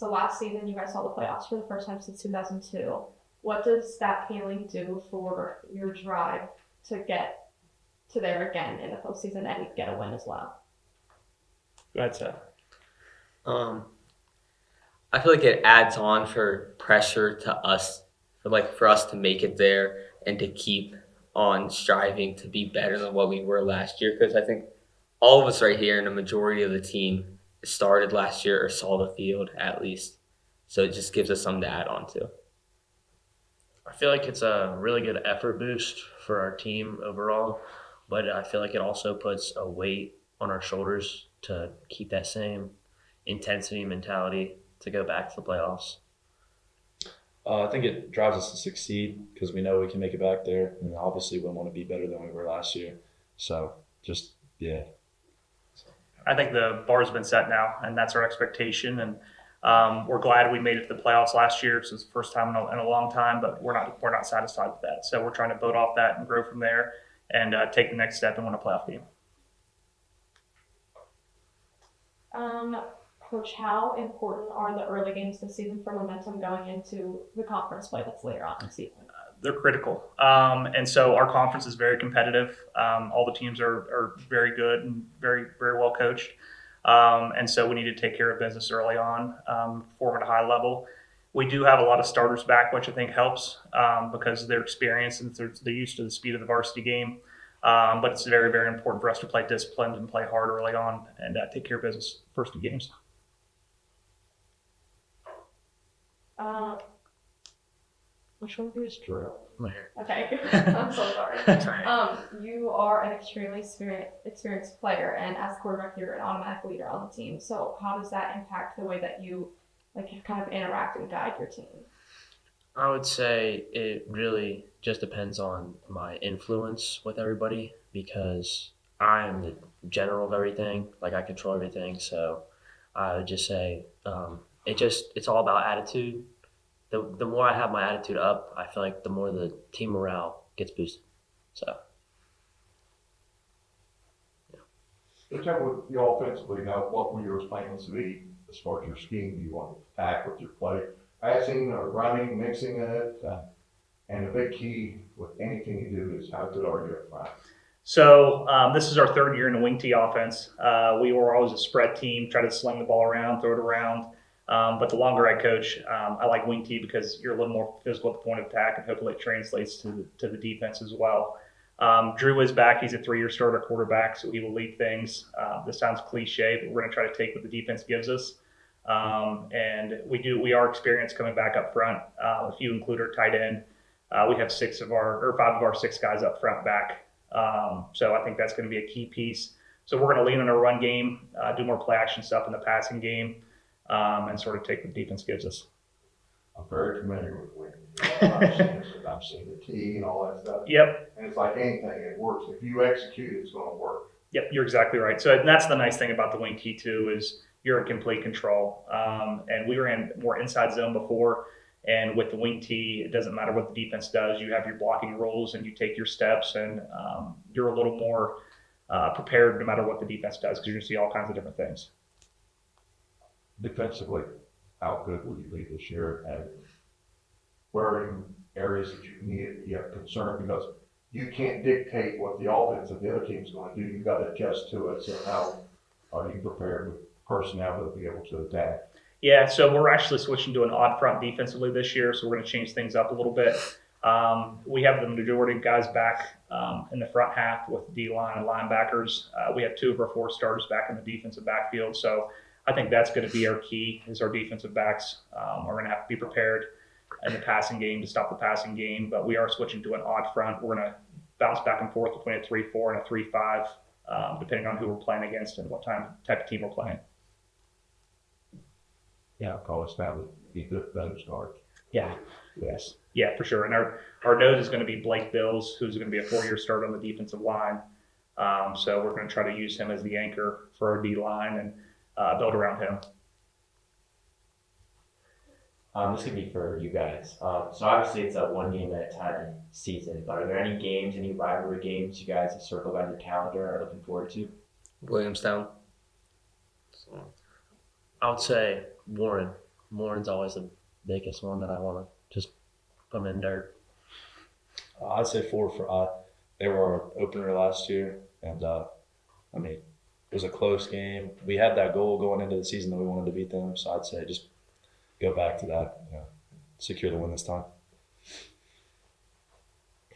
So last season, you guys saw the playoffs for the first time since 2002. What does that feeling do for your drive to get to there again in the postseason and get a win as well? Go ahead, Seth. Um, I feel like it adds on for pressure to us, for us to make it there and to keep on striving to be better than what we were last year. Because I think all of us right here and the majority of the team started last year or saw the field at least. So it just gives us something to add on to. I feel like it's a really good effort boost for our team overall, but I feel like it also puts a weight on our shoulders to keep that same intensity and mentality to go back to the playoffs. I think it drives us to succeed because we know we can make it back there, and obviously we want to be better than we were last year. So just I think the bar's been set now, and that's our expectation. And we're glad we made it to the playoffs last year. So it's the first time in a long time, but we're not satisfied with that. So we're trying to build off that and grow from there, and take the next step and win a playoff game. Coach, how important are the early games this season for momentum going into the conference play that's later on in the season? They're critical. And so our conference is very competitive. All the teams are very good and very, very well coached. And so we need to take care of business early on, perform at a high level. We do have a lot of starters back, which I think helps because of their experience and they're used to the speed of the varsity game. But it's very, very important for us to play disciplined and play hard early on and take care of business first two games. Which one of you is Drew? My hair. Okay, I'm so sorry. You are an extremely experienced player, and as quarterback, you're an automatic leader on the team. So how does that impact the way that you kind of interact and guide your team? I would say it really just depends on my influence with everybody because I am the general of everything. Like I control everything. So I would just say it's all about attitude. The more I have my attitude up, I feel like the more the team morale gets boosted. So. So tell me, with you offensively, now what were your plans to be as far as your scheme? Do you want to attack with your play, passing or running, mixing it? And the big key with anything you do is how good are you at front? So this is our third year in the wing T offense. We were always a spread team, try to sling the ball around, throw it around. But the longer I coach, I like wing T because you're a little more physical at the point of attack, and hopefully it translates to the defense as well. Drew is back. He's a 3-year starter quarterback, so he will lead things. This sounds cliche, but we're going to try to take what the defense gives us. And we are experienced coming back up front. If you include our tight end, we have 5 of our 6 guys up front back. So I think that's going to be a key piece. So we're going to lean on our run game, do more play action stuff in the passing game. And sort of take what the defense gives us. I'm very familiar with wing. I've seen the T and all that stuff. Yep. And it's like anything, it works. If you execute, it's going to work. Yep, you're exactly right. So that's the nice thing about the wing T too is you're in complete control. And we were in more inside zone before, and with the wing T, it doesn't matter what the defense does. You have your blocking rules and you take your steps, and you're a little more prepared no matter what the defense does because you're going to see all kinds of different things. Defensively, how good will you be this year? And where are you areas that you have concern because you can't dictate what the offense of the other team is going to do. You've got to adjust to it. So how are you prepared with personnel to be able to attack? Yeah, so we're actually switching to an odd front defensively this year, so we're going to change things up a little bit. We have the majority of guys back in the front half with D-line and linebackers. We have 2 of our 4 starters back in the defensive backfield, so I think that's going to be our key is our defensive backs are going to have to be prepared in the passing game to stop the passing game, but we are switching to an odd front. We're going to bounce back and forth between a 3-4 and a 3-5, depending on who we're playing against and what type of team we're playing. Yeah, I'll call us that would be good nose guard. Yeah. Yes. Yeah, for sure. And our nose is going to be Blake Bills, who's going to be a 4-year starter on the defensive line. So we're going to try to use him as the anchor for our D-line and build around him. This could be for you guys. So obviously it's a 1 game at a time season, but are there any games, any rivalry games you guys have circled on your calendar or are looking forward to? Williamstown. I would say Warren Warren's always the biggest one that I want to just put them in dirt. I'd say 4 for they were our opener last year, and I mean, it was a close game. We had that goal going into the season that we wanted to beat them, so I'd say just go back to that, secure the win this time.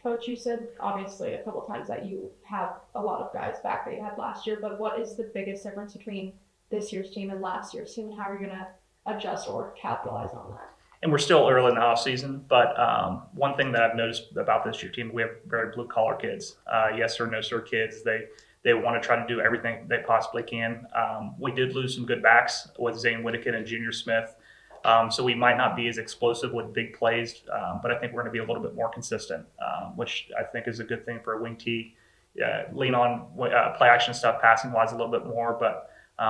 Coach, you said obviously a couple times that you have a lot of guys back that you had last year, but what is the biggest difference between this year's team and last year's team, and how are you going to adjust or capitalize on that? And we're still early in the off season, but one thing that I've noticed about this year team, we have very blue collar kids, yes sir, no sir kids. They want to try to do everything they possibly can. We did lose some good backs with Zane Whittaker and Junior Smith, so we might not be as explosive with big plays, but I think we're going to be a little bit more consistent, which I think is a good thing for a wing T. Lean on play action stuff, passing wise a little bit more, but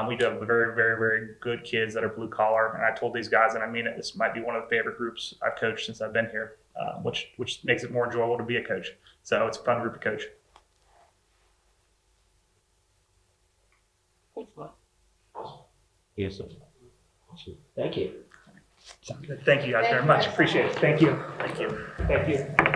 we do have very, very, very good kids that are blue collar, and I told these guys, and I mean it, this might be one of the favorite groups I've coached since I've been here, which makes it more enjoyable to be a coach. So it's a fun group to coach. Yes, sir. Thank you. Thank you guys very much. Appreciate it. Thank you. Thank you. Thank you.